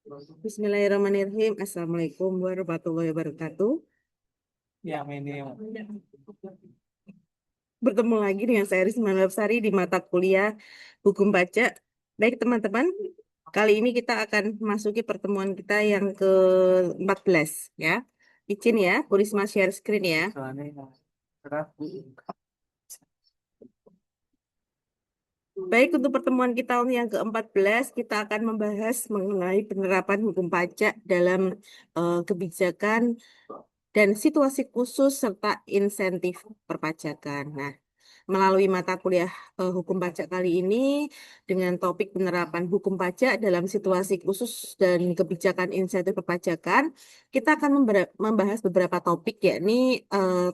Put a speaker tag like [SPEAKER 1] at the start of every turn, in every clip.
[SPEAKER 1] Bismillahirrahmanirrahim. Assalamualaikum warahmatullahi wabarakatuh.
[SPEAKER 2] Ya, ini
[SPEAKER 1] Bertemu lagi dengan saya Risma Labsari di mata kuliah Hukum Pajak. Baik teman-teman, kali ini kita akan masuki pertemuan kita yang ke-14 ya. Izin ya, Bu Risma share screen ya.
[SPEAKER 2] soalnya berat.
[SPEAKER 1] Baik, untuk pertemuan kita yang ke-14, kita akan membahas mengenai penerapan hukum pajak dalam kebijakan dan situasi khusus serta insentif perpajakan. Nah, melalui mata kuliah hukum pajak kali ini dengan topik penerapan hukum pajak dalam situasi khusus dan kebijakan insentif perpajakan, kita akan membahas beberapa topik, yakni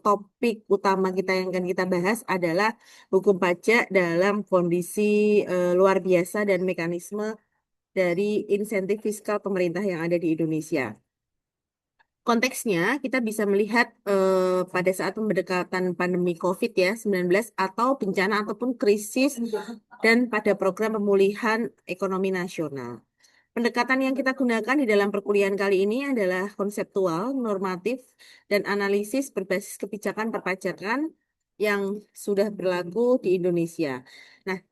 [SPEAKER 1] topik utama kita yang akan kita bahas adalah hukum pajak dalam kondisi luar biasa dan mekanisme dari insentif fiskal pemerintah yang ada di Indonesia. Konteksnya, kita bisa melihat pada saat pendekatan pandemi COVID ya, 19 atau bencana ataupun krisis dan pada program pemulihan ekonomi nasional. Pendekatan yang kita gunakan di dalam perkuliahan kali ini adalah konseptual, normatif, dan analisis berbasis kebijakan perpajakan yang sudah berlaku di Indonesia. Nah,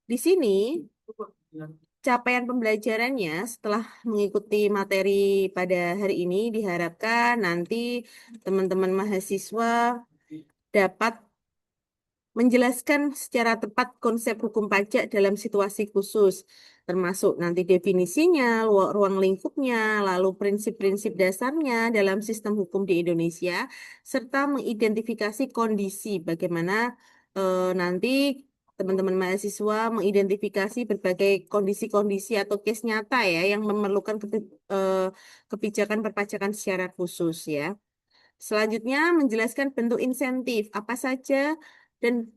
[SPEAKER 1] di sini capaian pembelajarannya setelah mengikuti materi pada hari ini diharapkan nanti teman-teman mahasiswa dapat menjelaskan secara tepat konsep hukum pajak dalam situasi khusus, termasuk nanti definisinya, ruang lingkupnya, lalu prinsip-prinsip dasarnya dalam sistem hukum di Indonesia, serta mengidentifikasi kondisi bagaimana nanti teman-teman mahasiswa mengidentifikasi berbagai kondisi-kondisi atau case nyata ya yang memerlukan kebijakan perpajakan secara khusus ya. Selanjutnya menjelaskan bentuk insentif apa saja dan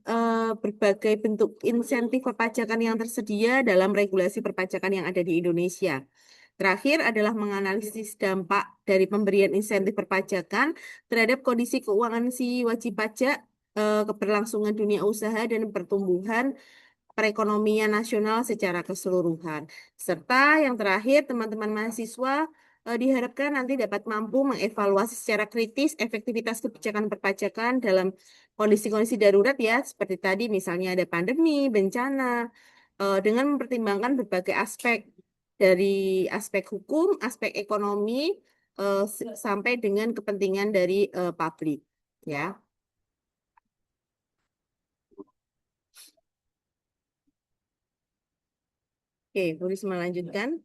[SPEAKER 1] berbagai bentuk insentif perpajakan yang tersedia dalam regulasi perpajakan yang ada di Indonesia. Terakhir adalah menganalisis dampak dari pemberian insentif perpajakan terhadap kondisi keuangan si wajib pajak, keberlangsungan dunia usaha dan pertumbuhan perekonomian nasional secara keseluruhan. Serta yang terakhir, teman-teman mahasiswa diharapkan nanti dapat mampu mengevaluasi secara kritis efektivitas kebijakan perpajakan dalam kondisi-kondisi darurat ya, seperti tadi misalnya ada pandemi, bencana, dengan mempertimbangkan berbagai aspek dari aspek hukum, aspek ekonomi, sampai dengan kepentingan dari publik. Ya, oke, Bu Risma lanjutkan.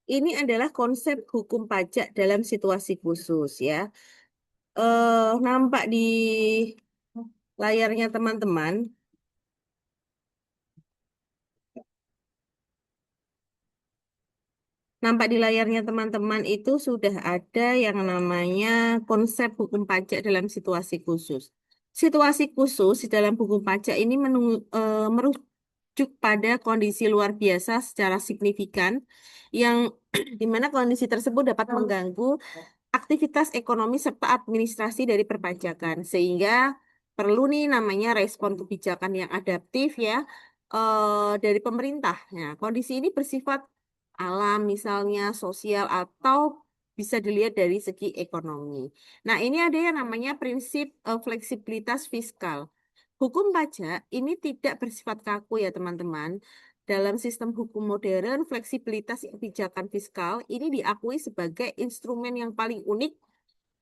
[SPEAKER 1] Ini adalah konsep hukum pajak dalam situasi khusus ya. Nampak di layarnya teman-teman. Nampak di layarnya teman-teman itu sudah ada yang namanya konsep hukum pajak dalam situasi khusus. Situasi khusus di dalam hukum pajak ini merujuk pada kondisi luar biasa secara signifikan yang di mana kondisi tersebut dapat mengganggu aktivitas ekonomi serta administrasi dari perpajakan sehingga perlu nih namanya respon kebijakan yang adaptif ya dari pemerintah. Nah, kondisi ini bersifat alam misalnya sosial atau bisa dilihat dari segi ekonomi. Nah, ini ada yang namanya prinsip fleksibilitas fiskal. Hukum pajak ini tidak bersifat kaku ya teman-teman. Dalam sistem hukum modern, fleksibilitas kebijakan fiskal ini diakui sebagai instrumen yang paling unik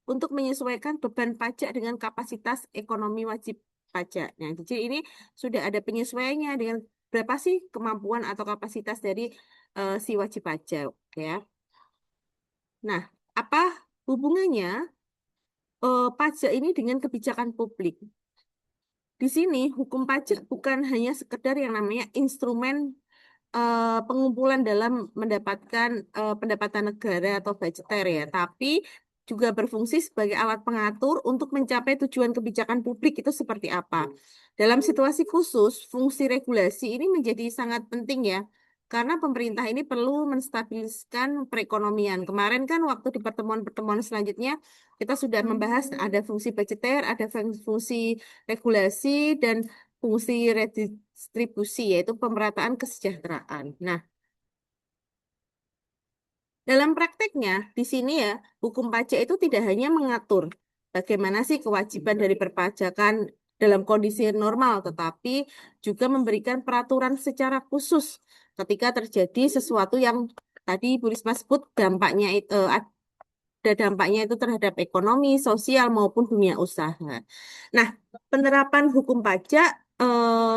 [SPEAKER 1] untuk menyesuaikan beban pajak dengan kapasitas ekonomi wajib pajak. Nah, jadi ini sudah ada penyesuaiannya dengan berapa sih kemampuan atau kapasitas dari si wajib pajak, ya. Nah, apa hubungannya pajak ini dengan kebijakan publik? Di sini hukum pajak bukan hanya sekedar yang namanya instrumen pengumpulan dalam mendapatkan pendapatan negara atau budgeter ya, tapi juga berfungsi sebagai alat pengatur untuk mencapai tujuan kebijakan publik itu seperti apa. Dalam situasi khusus, fungsi regulasi ini menjadi sangat penting ya, karena pemerintah ini perlu menstabilkan perekonomian. Kemarin kan waktu di pertemuan-pertemuan selanjutnya kita sudah membahas ada fungsi budgeter, ada fungsi regulasi dan fungsi redistribusi, yaitu pemerataan kesejahteraan. Nah, dalam prakteknya, di sini ya, hukum pajak itu tidak hanya mengatur bagaimana sih kewajiban dari perpajakan dalam kondisi normal, tetapi juga memberikan peraturan secara khusus ketika terjadi sesuatu yang tadi Bu Risma sebut dampaknya itu ada dampaknya itu terhadap ekonomi, sosial maupun dunia usaha. Nah, penerapan hukum pajak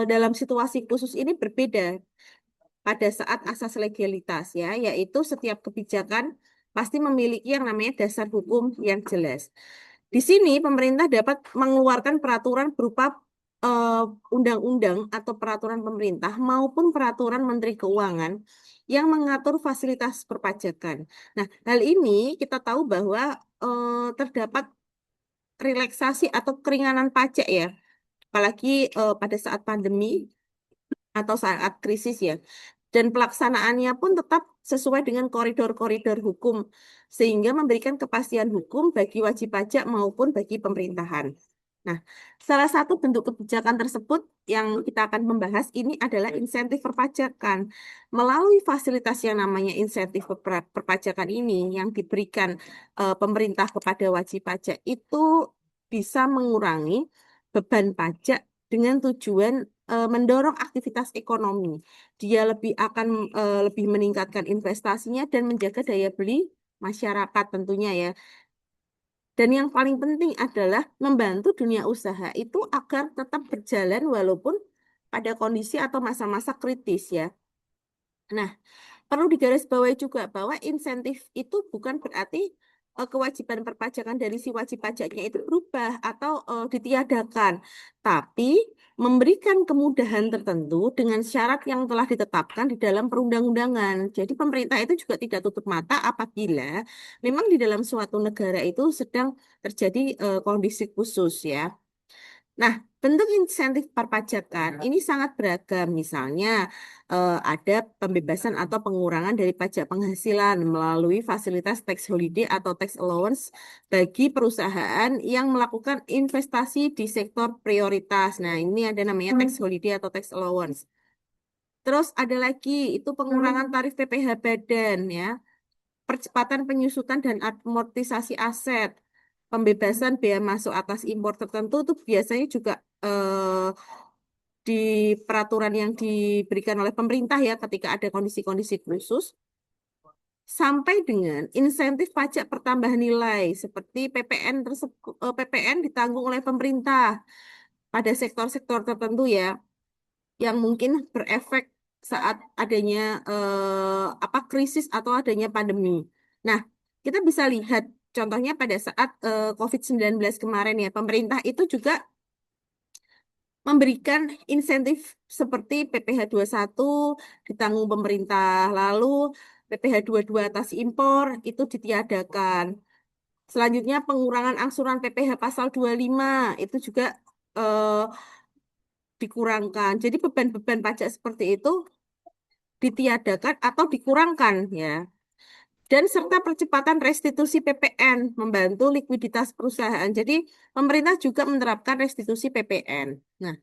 [SPEAKER 1] dalam situasi khusus ini berbeda pada saat asas legalitas ya, yaitu setiap kebijakan pasti memiliki yang namanya dasar hukum yang jelas. Di sini pemerintah dapat mengeluarkan peraturan berupa eh, undang-undang atau peraturan pemerintah maupun peraturan Menteri Keuangan yang mengatur fasilitas perpajakan. Nah, hal ini kita tahu bahwa terdapat relaksasi atau keringanan pajak ya, apalagi pada saat pandemi atau saat krisis ya. Dan pelaksanaannya pun tetap sesuai dengan koridor-koridor hukum, sehingga memberikan kepastian hukum bagi wajib pajak maupun bagi pemerintahan. Nah, salah satu bentuk kebijakan tersebut yang kita akan membahas ini adalah insentif perpajakan. Melalui fasilitas yang namanya insentif perpajakan ini yang diberikan pemerintah kepada wajib pajak itu bisa mengurangi beban pajak dengan tujuan mendorong aktivitas ekonomi. Dia lebih meningkatkan investasinya dan menjaga daya beli masyarakat tentunya ya. Dan yang paling penting adalah membantu dunia usaha itu agar tetap berjalan walaupun pada kondisi atau masa-masa kritis ya. Nah, perlu digarisbawahi juga bahwa insentif itu bukan berarti kewajiban perpajakan dari si wajib pajaknya itu berubah atau ditiadakan, tapi memberikan kemudahan tertentu dengan syarat yang telah ditetapkan di dalam perundang-undangan. Jadi pemerintah itu juga tidak tutup mata apabila memang di dalam suatu negara itu sedang terjadi kondisi khusus ya. Nah, bentuk insentif perpajakan ini sangat beragam. Misalnya, ada pembebasan atau pengurangan dari pajak penghasilan melalui fasilitas tax holiday atau tax allowance bagi perusahaan yang melakukan investasi di sektor prioritas. Nah, ini ada namanya tax holiday atau tax allowance. Terus ada lagi itu pengurangan tarif PPh badan ya, percepatan penyusutan dan amortisasi aset, pembebasan bea masuk atas impor tertentu itu biasanya juga di peraturan yang diberikan oleh pemerintah ya ketika ada kondisi-kondisi khusus, sampai dengan insentif pajak pertambahan nilai seperti PPN tersebut, PPN ditanggung oleh pemerintah pada sektor-sektor tertentu ya yang mungkin berefek saat adanya krisis atau adanya pandemi. Nah, kita bisa lihat contohnya pada saat COVID-19 kemarin ya, pemerintah itu juga memberikan insentif seperti PPh satu ditanggung pemerintah, lalu PPh dua atas impor itu ditiadakan. Selanjutnya pengurangan angsuran PPh pasal 25 itu juga eh, dikurangkan. Jadi beban-beban pajak seperti itu ditiadakan atau dikurangkan ya. Dan serta percepatan restitusi PPN membantu likuiditas perusahaan. Jadi pemerintah juga menerapkan restitusi PPN. Nah,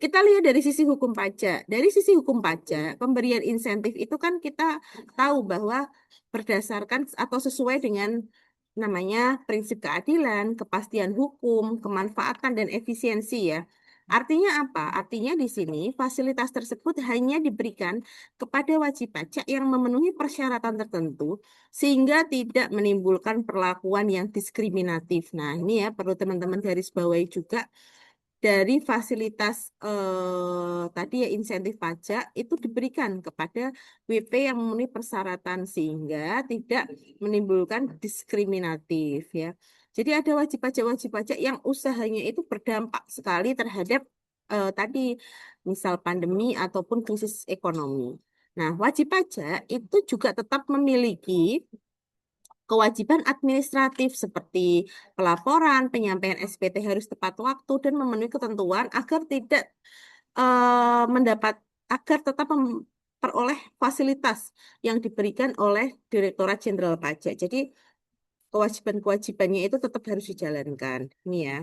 [SPEAKER 1] kita lihat dari sisi hukum pajak. Dari sisi hukum pajak, pemberian insentif itu kan kita tahu bahwa berdasarkan atau sesuai dengan namanya prinsip keadilan, kepastian hukum, kemanfaatan dan efisiensi ya. Artinya apa? Artinya di sini fasilitas tersebut hanya diberikan kepada wajib pajak yang memenuhi persyaratan tertentu sehingga tidak menimbulkan perlakuan yang diskriminatif. Nah, ini ya perlu teman-teman garis bawahi juga dari fasilitas tadi ya insentif pajak itu diberikan kepada WP yang memenuhi persyaratan sehingga tidak menimbulkan diskriminatif ya. Jadi ada wajib pajak yang usahanya itu berdampak sekali terhadap tadi misal pandemi ataupun krisis ekonomi. Nah, wajib pajak itu juga tetap memiliki kewajiban administratif seperti pelaporan, penyampaian SPT harus tepat waktu dan memenuhi ketentuan agar tidak mendapat agar tetap memperoleh fasilitas yang diberikan oleh Direktorat Jenderal Pajak. Jadi kewajiban-kewajibannya itu tetap harus dijalankan. Ini ya.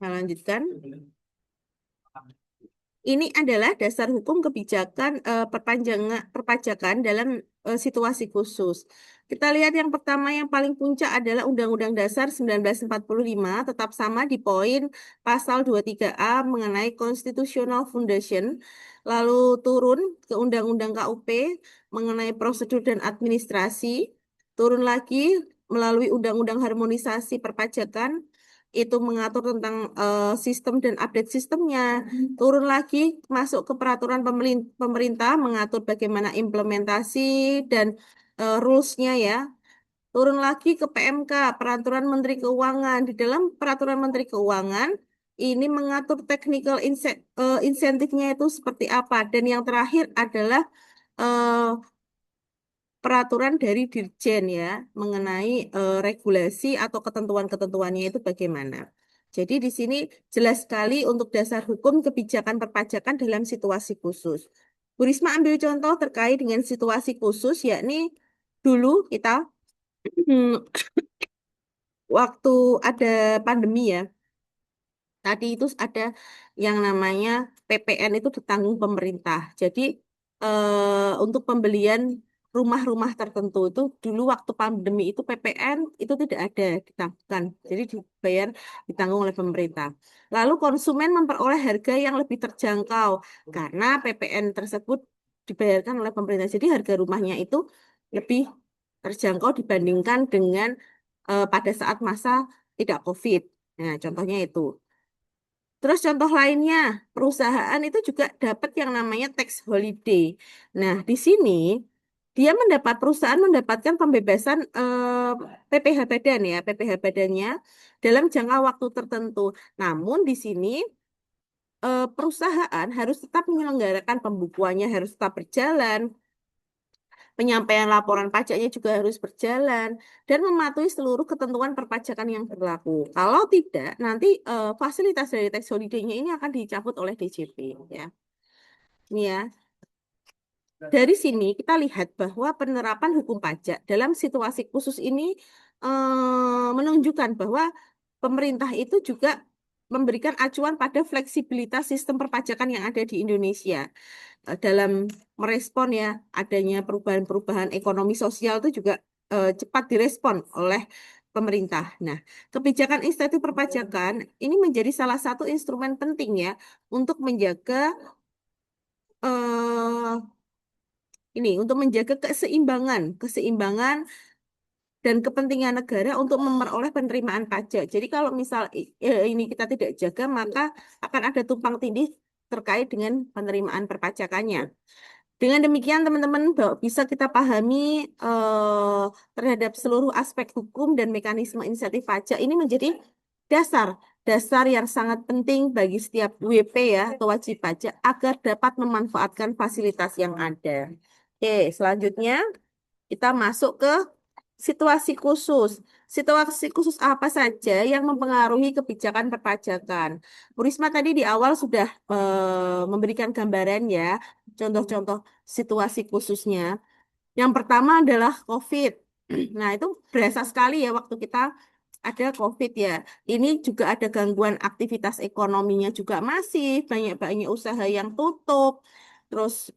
[SPEAKER 1] Nah, lanjutkan. Ini adalah dasar hukum kebijakan perpajakan dalam situasi khusus. Kita lihat yang pertama yang paling puncak adalah Undang-Undang Dasar 1945 tetap sama di poin pasal 23A mengenai Constitutional Foundation. Lalu turun ke Undang-Undang KUP mengenai prosedur dan administrasi. Turun lagi melalui Undang-Undang Harmonisasi Perpajakan itu mengatur tentang sistem dan update sistemnya. Turun lagi masuk ke peraturan pemerintah mengatur bagaimana implementasi dan rules-nya ya. Turun lagi ke PMK, Peraturan Menteri Keuangan. Di dalam Peraturan Menteri Keuangan ini mengatur technical insentifnya itu seperti apa. Dan yang terakhir adalah eh, peraturan dari Dirjen ya mengenai regulasi atau ketentuan-ketentuannya itu bagaimana. Jadi di sini jelas sekali untuk dasar hukum kebijakan perpajakan dalam situasi khusus. Bu Risma ambil contoh terkait dengan situasi khusus, yakni dulu kita waktu ada pandemi ya, tadi itu ada yang namanya PPN itu ditanggung pemerintah. Jadi untuk pembelian rumah-rumah tertentu itu dulu waktu pandemi itu PPN itu tidak ada ditanggung. Jadi ditanggung oleh pemerintah. Lalu konsumen memperoleh harga yang lebih terjangkau karena PPN tersebut dibayarkan oleh pemerintah. Jadi harga rumahnya itu lebih terjangkau dibandingkan dengan pada saat masa tidak COVID. Nah, contohnya itu. Terus contoh lainnya, perusahaan itu juga dapat yang namanya tax holiday. Nah, di sini perusahaan mendapatkan pembebasan PPh badan ya, PPh badannya dalam jangka waktu tertentu. Namun di sini perusahaan harus tetap menyelenggarakan pembukuannya harus tetap berjalan, penyampaian laporan pajaknya juga harus berjalan dan mematuhi seluruh ketentuan perpajakan yang berlaku. Kalau tidak, nanti fasilitas dari tax holiday-nya ini akan dicabut oleh DJP ya. Ini ya. Dari sini kita lihat bahwa penerapan hukum pajak dalam situasi khusus ini menunjukkan bahwa pemerintah itu juga memberikan acuan pada fleksibilitas sistem perpajakan yang ada di Indonesia dalam merespon ya adanya perubahan-perubahan ekonomi sosial itu juga cepat direspon oleh pemerintah. Nah, kebijakan insentif perpajakan ini menjadi salah satu instrumen penting ya untuk menjaga eh, untuk menjaga keseimbangan dan kepentingan negara untuk memperoleh penerimaan pajak. Jadi kalau misal ini kita tidak jaga, maka akan ada tumpang tindih terkait dengan penerimaan perpajakannya. Dengan demikian, teman-teman bisa kita pahami terhadap seluruh aspek hukum dan mekanisme insentif pajak ini menjadi dasar dasar yang sangat penting bagi setiap WP ya atau wajib pajak agar dapat memanfaatkan fasilitas yang ada. Oke, selanjutnya kita masuk ke situasi khusus. Situasi khusus apa saja yang mempengaruhi kebijakan perpajakan? Bu Risma tadi di awal sudah memberikan gambaran ya, contoh-contoh situasi khususnya. Yang pertama adalah COVID. Nah, itu berasa sekali ya waktu kita ada COVID ya. Ini juga ada gangguan aktivitas ekonominya juga masih, banyak-banyak usaha yang tutup. Terus,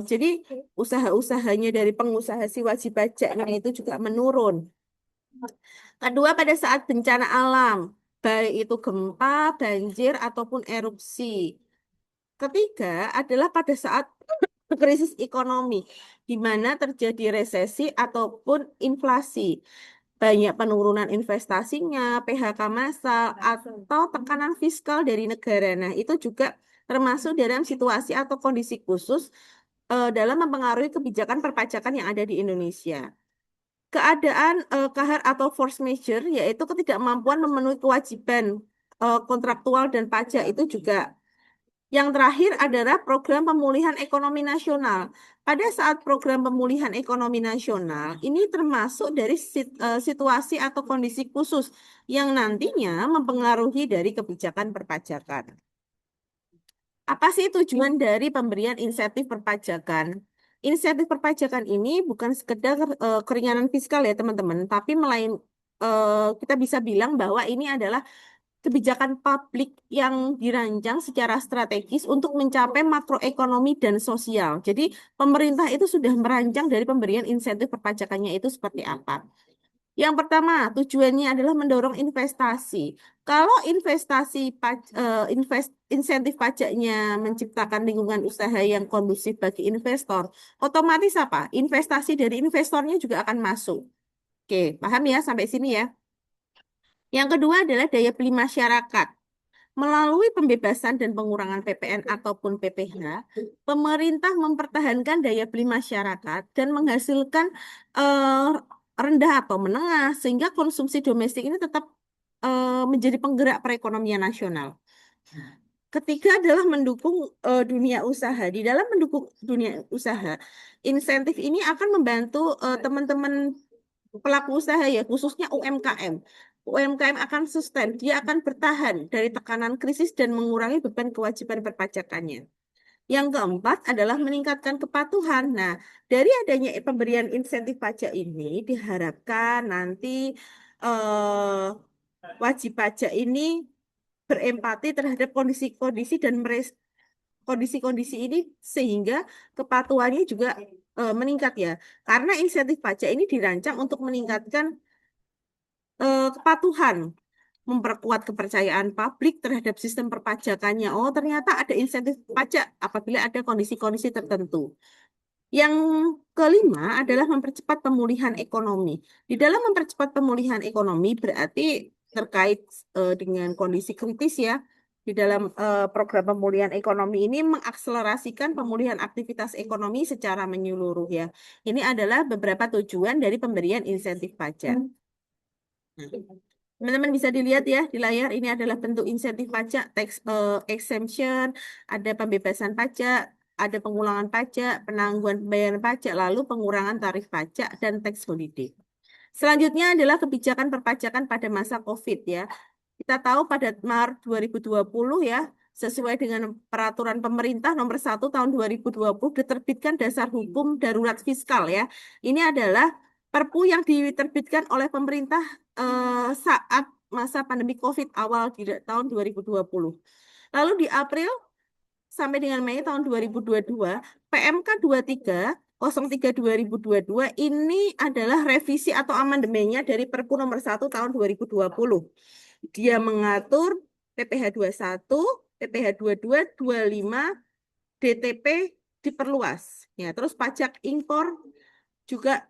[SPEAKER 1] jadi usaha-usahanya dari pengusaha si wajib pajaknya itu juga menurun. Kedua, pada saat bencana alam, baik itu gempa, banjir, ataupun erupsi. Ketiga adalah pada saat krisis ekonomi, di mana terjadi resesi ataupun inflasi, banyak penurunan investasinya, PHK massal, atau tekanan fiskal dari negara. Nah, itu juga termasuk dalam situasi atau kondisi khusus dalam mempengaruhi kebijakan perpajakan yang ada di Indonesia. Keadaan kahar atau force majeure, yaitu ketidakmampuan memenuhi kewajiban kontraktual dan pajak itu juga yang terakhir adalah program pemulihan ekonomi nasional. Pada saat program pemulihan ekonomi nasional, ini termasuk dari situasi atau kondisi khusus yang nantinya mempengaruhi dari kebijakan perpajakan. Apa sih tujuan dari pemberian insentif perpajakan? Insentif perpajakan ini bukan sekedar keringanan fiskal ya teman-teman, tapi kita bisa bilang bahwa ini adalah kebijakan publik yang dirancang secara strategis untuk mencapai makroekonomi dan sosial. Jadi, pemerintah itu sudah merancang dari pemberian insentif perpajakannya itu seperti apa. Yang pertama, tujuannya adalah mendorong investasi. Kalau insentif pajaknya menciptakan lingkungan usaha yang kondusif bagi investor, otomatis apa? Investasi dari investornya juga akan masuk. Oke, paham ya sampai sini ya. Yang kedua adalah daya beli masyarakat. Melalui pembebasan dan pengurangan PPN ataupun PPh, pemerintah mempertahankan daya beli masyarakat dan menghasilkan eh, rendah atau menengah sehingga konsumsi domestik ini tetap menjadi penggerak perekonomian nasional. Ketiga adalah mendukung dunia usaha. Di dalam mendukung dunia usaha, insentif ini akan membantu teman-teman pelaku usaha ya, khususnya UMKM. UMKM akan sustain, dia akan bertahan dari tekanan krisis dan mengurangi beban kewajiban perpajakannya. Yang keempat adalah meningkatkan kepatuhan. Nah, dari adanya pemberian insentif pajak ini diharapkan nanti eh, wajib pajak ini berempati terhadap kondisi-kondisi dan kondisi-kondisi ini sehingga kepatuhannya juga meningkat ya. Karena insentif pajak ini dirancang untuk meningkatkan kepatuhan, memperkuat kepercayaan publik terhadap sistem perpajakannya. Oh, ternyata ada insentif pajak apabila ada kondisi-kondisi tertentu. Yang kelima adalah mempercepat pemulihan ekonomi. Di dalam mempercepat pemulihan ekonomi berarti terkait dengan kondisi kritis ya. Di dalam program pemulihan ekonomi ini mengakselerasikan pemulihan aktivitas ekonomi secara menyeluruh ya. Ini adalah beberapa tujuan dari pemberian insentif pajak. Nah, teman-teman bisa dilihat ya di layar ini adalah bentuk insentif pajak, tax exemption, ada pembebasan pajak, ada pengulangan pajak, penangguhan pembayaran pajak, lalu pengurangan tarif pajak dan tax holiday. Selanjutnya adalah kebijakan perpajakan pada masa COVID ya. Kita tahu pada Maret 2020 ya, sesuai dengan peraturan pemerintah nomor 1 tahun 2020 diterbitkan dasar hukum darurat fiskal ya. Ini adalah Perpu yang diterbitkan oleh pemerintah saat masa pandemi COVID awal di tahun 2020. Lalu di April sampai dengan Mei tahun 2022, PMK 2303 2022 ini adalah revisi atau amandemennya dari Perpu nomor 1 tahun 2020. Dia mengatur PPh 21, PPh 22, 25, DTP diperluas. Ya, terus pajak impor juga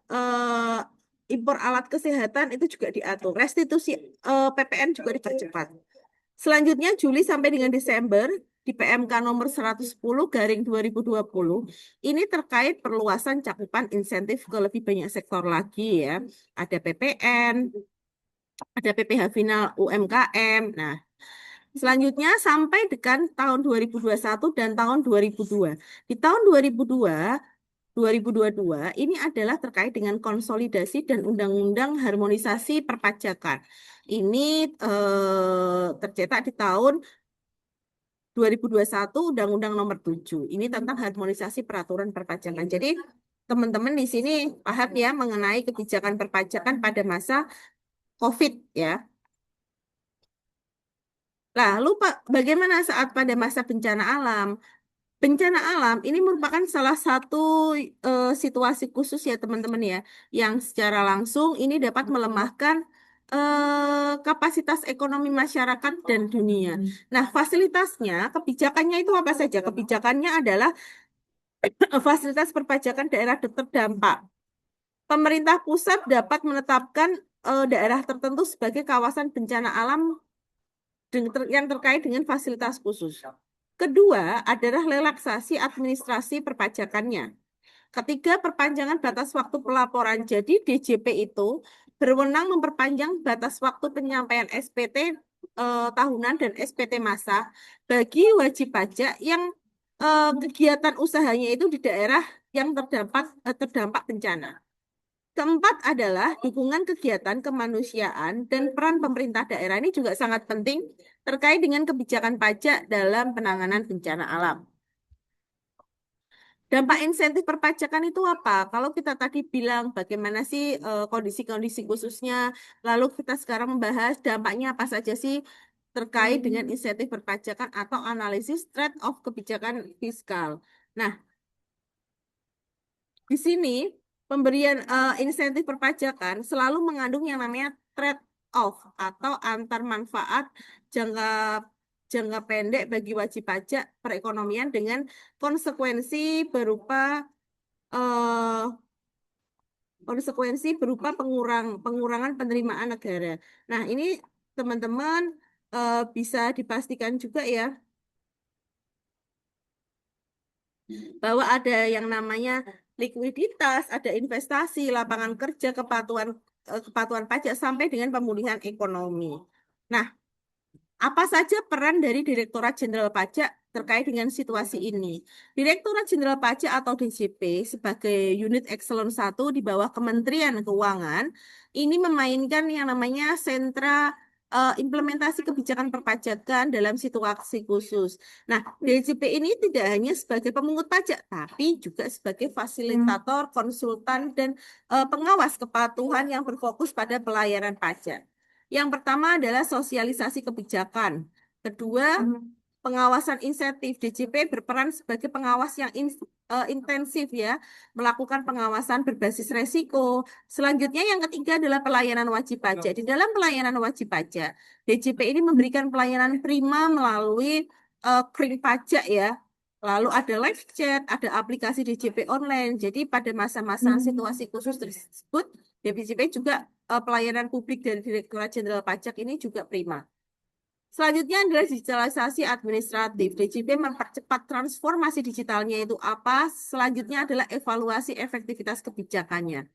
[SPEAKER 1] impor alat kesehatan itu juga diatur. Restitusi PPN juga dipercepat. Selanjutnya Juli sampai dengan Desember di PMK nomor 110 garing 2020 ini terkait perluasan cakupan insentif ke lebih banyak sektor lagi ya. Ada PPN, ada PPh final UMKM. Nah, selanjutnya sampai dengan tahun 2021 dan tahun 2002. Di tahun 2022 ini adalah terkait dengan konsolidasi dan undang-undang harmonisasi perpajakan. Ini tercetak di tahun 2021 Undang-Undang Nomor 7. Ini tentang harmonisasi peraturan perpajakan. Jadi teman-teman di sini paham ya mengenai kebijakan perpajakan pada masa COVID ya. Lalu Pak, bagaimana saat pada masa bencana alam? Bencana alam ini merupakan salah satu situasi khusus ya teman-teman ya, yang secara langsung ini dapat melemahkan kapasitas ekonomi masyarakat dan dunia. Nah, fasilitasnya, kebijakannya itu apa saja? Kebijakannya adalah fasilitas perpajakan daerah terdampak. Pemerintah pusat dapat menetapkan daerah tertentu sebagai kawasan bencana alam yang terkait dengan fasilitas khusus. Kedua adalah relaksasi administrasi perpajakannya. Ketiga, perpanjangan batas waktu pelaporan. Jadi DJP itu berwenang memperpanjang batas waktu penyampaian SPT tahunan dan SPT masa bagi wajib pajak yang kegiatan usahanya itu di daerah yang terdampak bencana. Keempat adalah dukungan kegiatan kemanusiaan dan peran pemerintah daerah ini juga sangat penting terkait dengan kebijakan pajak dalam penanganan bencana alam. Dampak insentif perpajakan itu apa? Kalau kita tadi bilang bagaimana sih kondisi-kondisi khususnya, lalu kita sekarang membahas dampaknya apa saja sih? terkait dengan insentif perpajakan atau analisis trade-off kebijakan fiskal. Nah, di sini pemberian insentif perpajakan selalu mengandung yang namanya trade-off atau antar manfaat jangka jangka pendek bagi wajib pajak perekonomian dengan konsekuensi berupa eh, pengurangan penerimaan negara. Nah, ini teman-teman bisa dipastikan juga ya bahwa ada yang namanya likuiditas, ada investasi, lapangan kerja, kepatuhan pajak sampai dengan pemulihan ekonomi. Nah, apa saja peran dari Direktorat Jenderal Pajak terkait dengan situasi ini? Direktorat Jenderal Pajak atau DJP sebagai unit Excellent 1 di bawah Kementerian Keuangan ini memainkan yang namanya sentra implementasi kebijakan perpajakan dalam situasi khusus. Nah, DJP ini tidak hanya sebagai pemungut pajak, tapi juga sebagai fasilitator, konsultan, dan pengawas kepatuhan yang berfokus pada pelayanan pajak. Yang pertama adalah sosialisasi kebijakan. Kedua, pengawasan insentif. DJP berperan sebagai pengawas yang intensif ya, melakukan pengawasan berbasis resiko. Selanjutnya yang ketiga adalah pelayanan wajib pajak. Di dalam pelayanan wajib pajak, DJP ini memberikan pelayanan prima melalui kring pajak ya. Lalu ada live chat, ada aplikasi DJP online. Jadi pada masa-masa situasi khusus tersebut, DJP juga pelayanan publik dari Direktorat Jenderal Pajak ini juga prima. Selanjutnya adalah digitalisasi administratif. DJP mempercepat transformasi digitalnya itu apa? Selanjutnya adalah evaluasi efektivitas kebijakannya.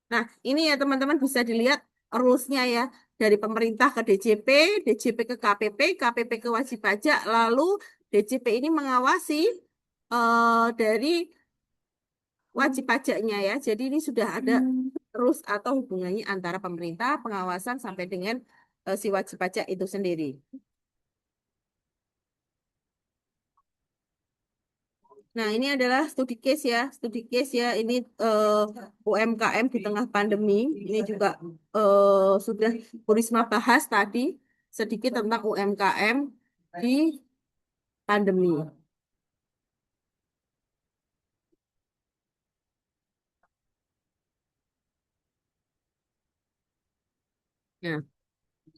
[SPEAKER 1] Nah, ini ya teman-teman bisa dilihat rules-nya ya. Dari pemerintah ke DJP, DJP ke KPP, KPP ke wajib pajak, lalu DJP ini mengawasi dari wajib pajaknya ya. Jadi ini sudah ada rules atau hubungannya antara pemerintah, pengawasan sampai dengan si wajib pajak itu sendiri. Nah, ini adalah studi case ya, studi case ya. Ini UMKM di tengah pandemi. Ini juga sudah Bu Risma bahas tadi sedikit tentang UMKM di pandemi. Nah,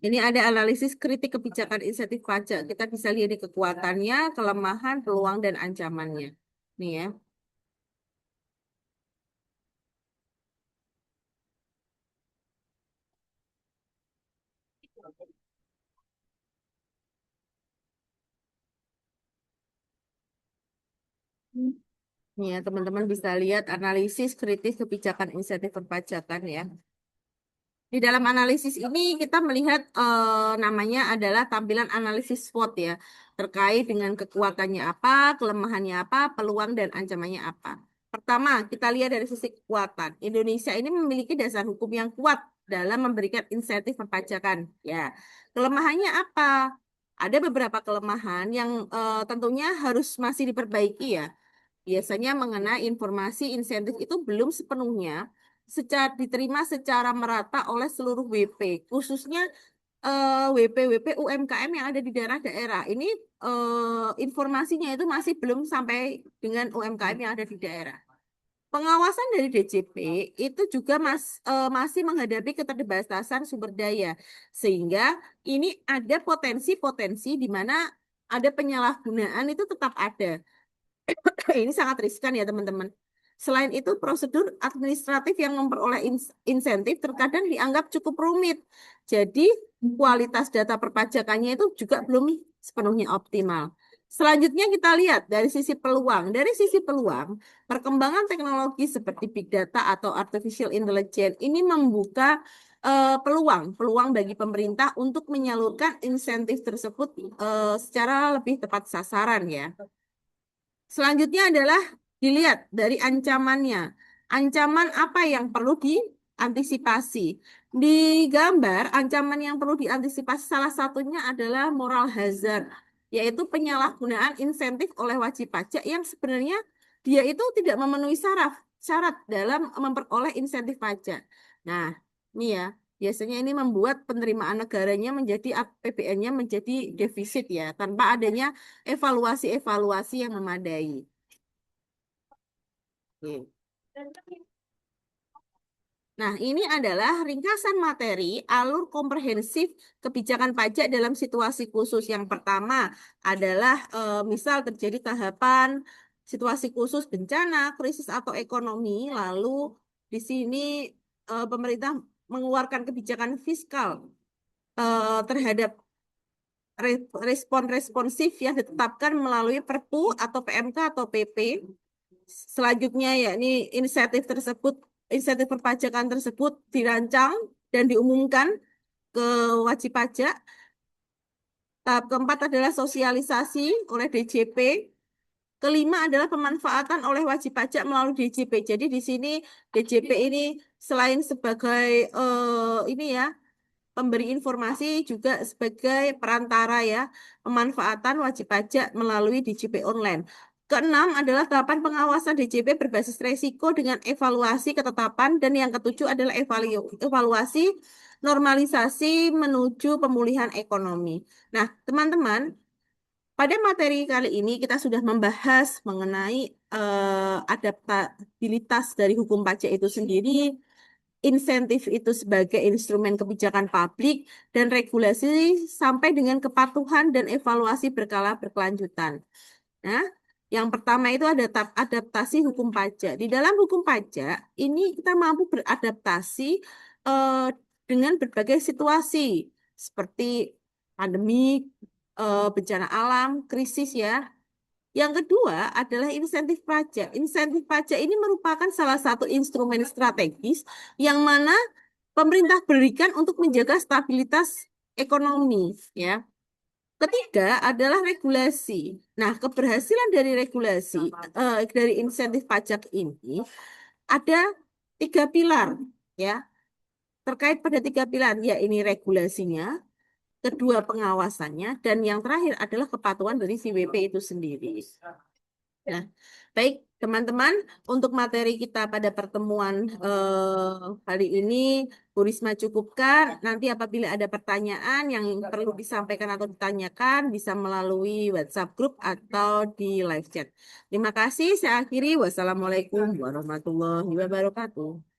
[SPEAKER 1] ini ada analisis kritik kebijakan insentif pajak. Kita bisa lihat di kekuatannya, kelemahan, peluang, dan ancamannya. Nih ya. Nih ya, teman-teman bisa lihat analisis kritis kebijakan insentif perpajakan ya. Di dalam analisis ini kita melihat namanya adalah tampilan analisis SWOT ya, terkait dengan kekuatannya apa, kelemahannya apa, peluang dan ancamannya apa. Pertama, kita lihat dari sisi kekuatan. Indonesia ini memiliki dasar hukum yang kuat dalam memberikan insentif perpajakan. Ya, kelemahannya apa? Ada beberapa kelemahan yang tentunya harus masih diperbaiki ya. Biasanya mengenai informasi insentif itu belum sepenuhnya diterima secara merata oleh seluruh WP, khususnya WP-WP UMKM yang ada di daerah-daerah. Ini informasinya itu masih belum sampai dengan UMKM yang ada di daerah. Pengawasan dari DJP itu juga masih menghadapi keterbatasan sumber daya, sehingga ini ada potensi-potensi di mana ada penyalahgunaan itu tetap ada. Ini sangat riskan ya teman-teman. Selain itu, prosedur administratif yang memperoleh insentif terkadang dianggap cukup rumit. Jadi, kualitas data perpajakannya itu juga belum sepenuhnya optimal. Selanjutnya kita lihat dari sisi peluang. Dari sisi peluang, perkembangan teknologi seperti big data atau artificial intelligence ini membuka peluang bagi pemerintah untuk menyalurkan insentif tersebut secara lebih tepat sasaran ya. Selanjutnya adalah dilihat dari ancamannya. Ancaman apa yang perlu diantisipasi? Di gambar, ancaman yang perlu diantisipasi salah satunya adalah moral hazard, yaitu penyalahgunaan insentif oleh wajib pajak yang sebenarnya dia itu tidak memenuhi syarat dalam memperoleh insentif pajak. Nah, ini ya, biasanya ini membuat penerimaan negaranya menjadi APBN-nya menjadi defisit ya, tanpa adanya evaluasi-evaluasi yang memadai. Oke. Nah, ini adalah ringkasan materi alur komprehensif kebijakan pajak dalam situasi khusus. Yang pertama adalah misal terjadi tahapan situasi khusus bencana, krisis atau ekonomi, lalu di sini pemerintah mengeluarkan kebijakan fiskal terhadap respon responsif yang ditetapkan melalui Perpu atau PMK atau PP. Selanjutnya yakni insentif perpajakan tersebut dirancang dan diumumkan ke wajib pajak. Tahap keempat adalah sosialisasi oleh DJP. Kelima adalah pemanfaatan oleh wajib pajak melalui DJP. Jadi di sini DJP ini selain sebagai ini ya pemberi informasi juga sebagai perantara ya, pemanfaatan wajib pajak melalui DJP online. Keenam adalah tahapan pengawasan DJP berbasis resiko dengan evaluasi ketetapan dan yang ketujuh adalah evaluasi normalisasi menuju pemulihan ekonomi. Nah, teman-teman, pada materi kali ini kita sudah membahas mengenai adaptabilitas dari hukum pajak itu sendiri, insentif itu sebagai instrumen kebijakan publik, dan regulasi sampai dengan kepatuhan dan evaluasi berkala berkelanjutan. Nah, yang pertama itu ada adaptasi hukum pajak. Di dalam hukum pajak, ini kita mampu beradaptasi eh, dengan berbagai situasi, seperti pandemi, bencana alam, krisis ya. Yang kedua adalah insentif pajak. Insentif pajak ini merupakan salah satu instrumen strategis yang mana pemerintah berikan untuk menjaga stabilitas ekonomi, ya. Ketiga adalah regulasi. Nah, keberhasilan dari regulasi, dari insentif pajak ini ada tiga pilar, ya. Terkait pada tiga pilar, ya ini regulasinya, kedua pengawasannya, dan yang terakhir adalah kepatuhan dari si WP itu sendiri. Nah, baik teman-teman, untuk materi kita pada pertemuan hari ini, Bu Risma cukupkan. Nanti apabila ada pertanyaan yang perlu disampaikan atau ditanyakan, bisa melalui WhatsApp group atau di live chat. Terima kasih, saya akhiri. Wassalamualaikum warahmatullahi wabarakatuh.